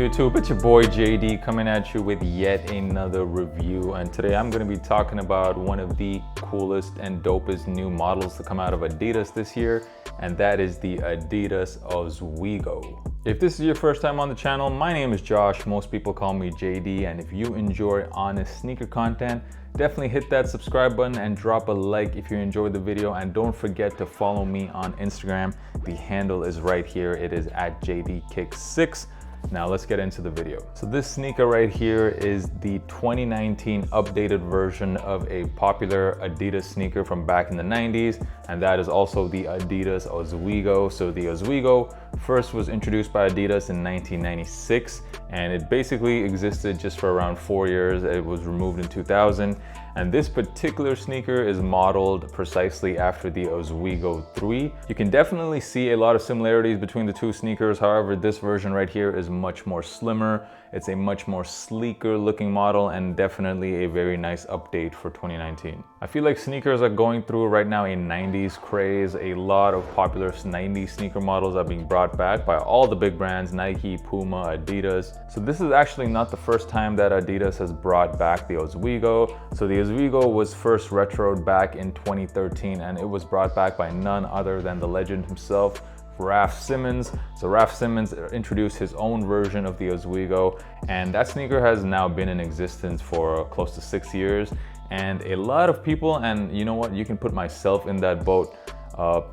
YouTube? It's your boy JD coming at you with yet another review, and today I'm going to be talking about one of the coolest and dopest new models to come out of Adidas this year, and that is the Adidas Ozweego. If this is your first time on the channel, my name is Josh. Most people call me JD, and if you enjoy honest sneaker content, definitely hit that subscribe button and drop a like if you enjoyed the video, and don't forget to follow me on Instagram. The handle is right here. It is at JDKicks6. Now let's get into the video. So this sneaker right here is the 2019 updated version of a popular Adidas sneaker from back in the 90s, and that is also the Adidas Ozweego. So the Ozweego first was introduced by Adidas in 1996, and it basically existed just for around 4 years. It was removed in 2000, and this particular sneaker is modeled precisely after the Ozweego 3. You can definitely see a lot of similarities between the two sneakers. However, this version right here is much more slimmer. It's a much more sleeker looking model, and definitely a very nice update for 2019. I feel like sneakers are going through right now a 90s craze. A lot of popular 90s sneaker models are being brought back by all the big brands, Nike, Puma, Adidas. So this is actually not the first time that Adidas has brought back the Ozweego. So the Ozweego was first retroed back in 2013, and it was brought back by none other than the legend himself, Raf Simons. So Raf Simons introduced his own version of the Ozweego, and that sneaker has now been in existence for close to 6 years. And a lot of people, and you know what, you can put myself in that boat,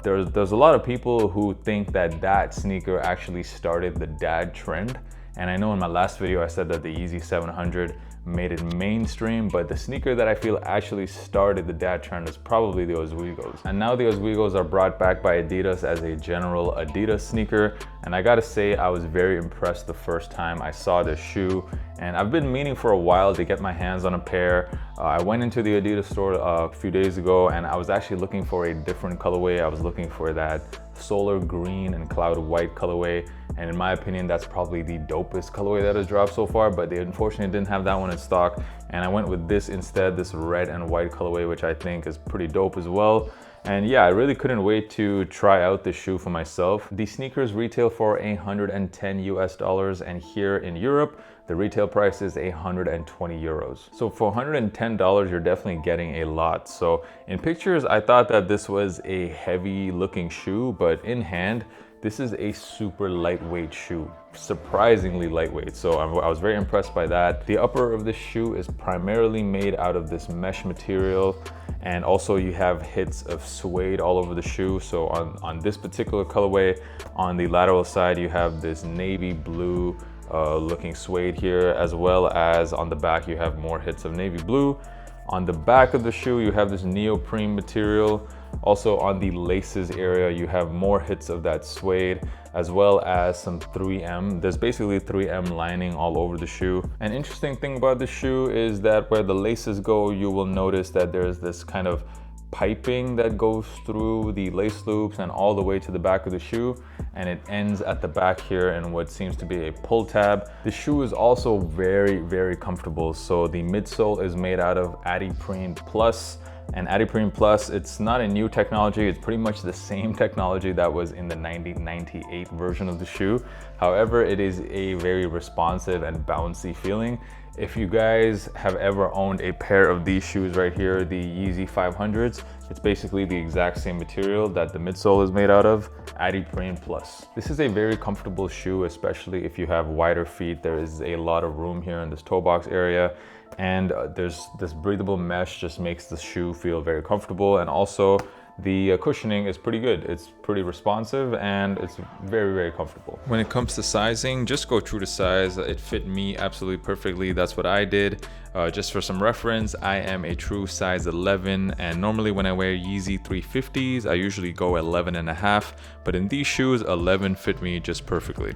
there's a lot of people who think that that sneaker actually started the dad trend. And I know in my last video I said that the Yeezy 700 made it mainstream, but the sneaker that I feel actually started the dad trend is probably the Ozweegos. And now the Ozweegos are brought back by Adidas as a general Adidas sneaker, and I gotta say I was very impressed the first time I saw this shoe, and I've been meaning for a while to get my hands on a pair. I went into the Adidas store a few days ago, and I was actually looking for a different colorway. I was looking for that solar green and cloud white colorway, and in my opinion that's probably the dopest colorway that has dropped so far, but they unfortunately didn't have that one in stock, and I went with this instead, this red and white colorway, which I think is pretty dope as well. And yeah, I really couldn't wait to try out this shoe for myself. These sneakers retail for $110 US, and here in Europe the retail price is 120 euros. So for $110 you're definitely getting a lot. So in pictures I thought that this was a heavy looking shoe, but in hand this is a super lightweight shoe, surprisingly lightweight. So I was very impressed by that. The upper of this shoe is primarily made out of this mesh material, and also you have hits of suede all over the shoe. So on this particular colorway, on the lateral side you have this navy blue looking suede here, as well as on the back you have more hits of navy blue. On the back of the shoe you have this neoprene material. Also on the laces area you have more hits of that suede, as well as some 3M. There's basically 3M lining all over the shoe. An interesting thing about the shoe is that where the laces go, you will notice that there's this kind of piping that goes through the lace loops and all the way to the back of the shoe, and it ends at the back here in what seems to be a pull tab. The shoe is also very comfortable. So the midsole is made out of Adiprene Plus, and Adiprene Plus, it's not a new technology, it's pretty much the same technology that was in the 1998 version of the shoe. However, it is a very responsive and bouncy feeling. If you guys have ever owned a pair of these shoes right here, the Yeezy 500s, it's basically the exact same material that the midsole is made out of, Adiprene Plus. This is a very comfortable shoe, especially if you have wider feet. There is a lot of room here in this toe box area, and there's this breathable mesh just makes the shoe feel very comfortable, and also the cushioning is pretty good. It's pretty responsive and it's very comfortable. When it comes to sizing, just go true to size. It fit me absolutely perfectly. That's what I did. Just for some reference, I am a true size 11, and normally when I wear Yeezy 350s, I usually go 11.5, but in these shoes, 11 fit me just perfectly.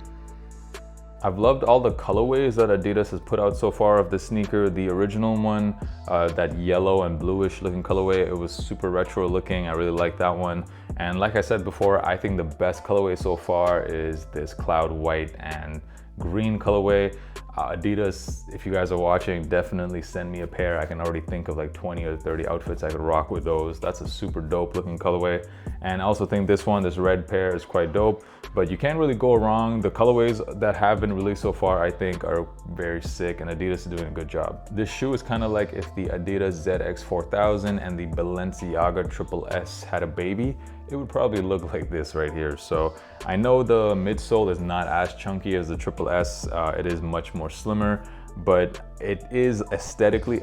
I've loved all the colorways that Adidas has put out so far of the sneaker. The original one, that yellow and bluish looking colorway, it was super retro looking. I really like that one. And like I said before, I think the best colorway so far is this cloud white and green colorway. Adidas, if you guys are watching, definitely send me a pair. I can already think of like 20 or 30 outfits I could rock with those. That's a super dope looking colorway. And I also think this one, this red pair, is quite dope. but you can't really go wrong. The colorways that have been released so far, I think, are very sick, and Adidas is doing a good job. This shoe is kind of like if the Adidas ZX 4000 and the Balenciaga Triple S had a baby. It would probably look like this right here. So I know the midsole is not as chunky as the Triple S. It is much more slimmer, but it is aesthetically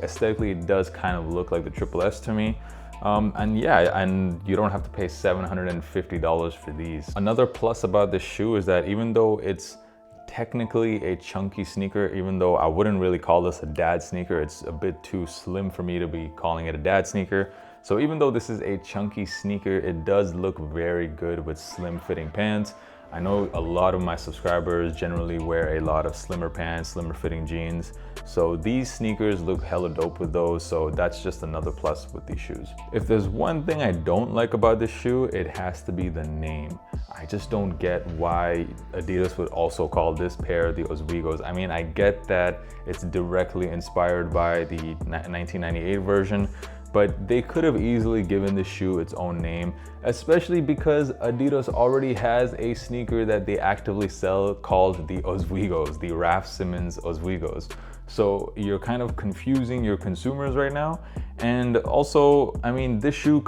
it does kind of look like the Triple S to me. And yeah, and you don't have to pay $750 for these. Another plus about this shoe is that even though it's technically a chunky sneaker, even though I wouldn't really call this a dad sneaker, it's a bit too slim for me to be calling it a dad sneaker. So even though this is a chunky sneaker, it does look very good with slim fitting pants. I know a lot of my subscribers generally wear a lot of slimmer pants, slimmer fitting jeans. So these sneakers look hella dope with those. So that's just another plus with these shoes. If there's one thing I don't like about this shoe, it has to be the name. I just don't get why Adidas would also call this pair the Ozweegos. I mean, I get that it's directly inspired by the 1998 version, but they could have easily given this shoe its own name, especially because Adidas already has a sneaker that they actively sell called the Ozweegos, the Raf Simons Ozweegos. So you're kind of confusing your consumers right now. And also, I mean, this shoe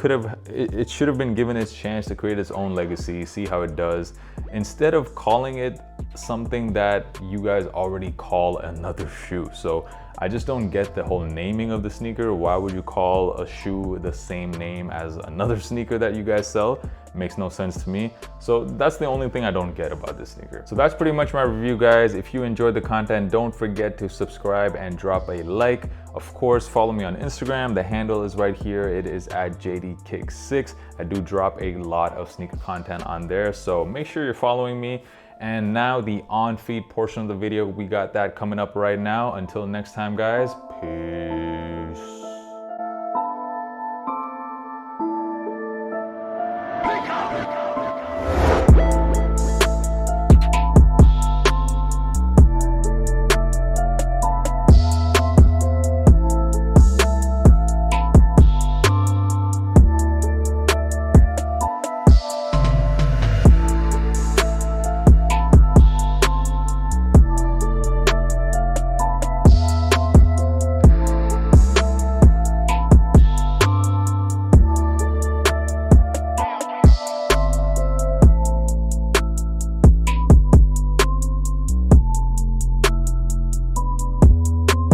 it should have been given its chance to create its own legacy, see how it does, instead of calling it something that you guys already call another shoe. So I just don't get the whole naming of the sneaker. Why would you call a shoe the same name as another sneaker that you guys sell? Makes no sense to me. So that's the only thing I don't get about this sneaker. So that's pretty much my review, guys. If you enjoyed the content, don't forget to subscribe and drop a like. Of course, follow me on Instagram. The handle is right here. It is at JDKick6. I do drop a lot of sneaker content on there, so make sure you're following me. And now the on-feed portion of the video, we got that coming up right now. Until next time, guys, peace.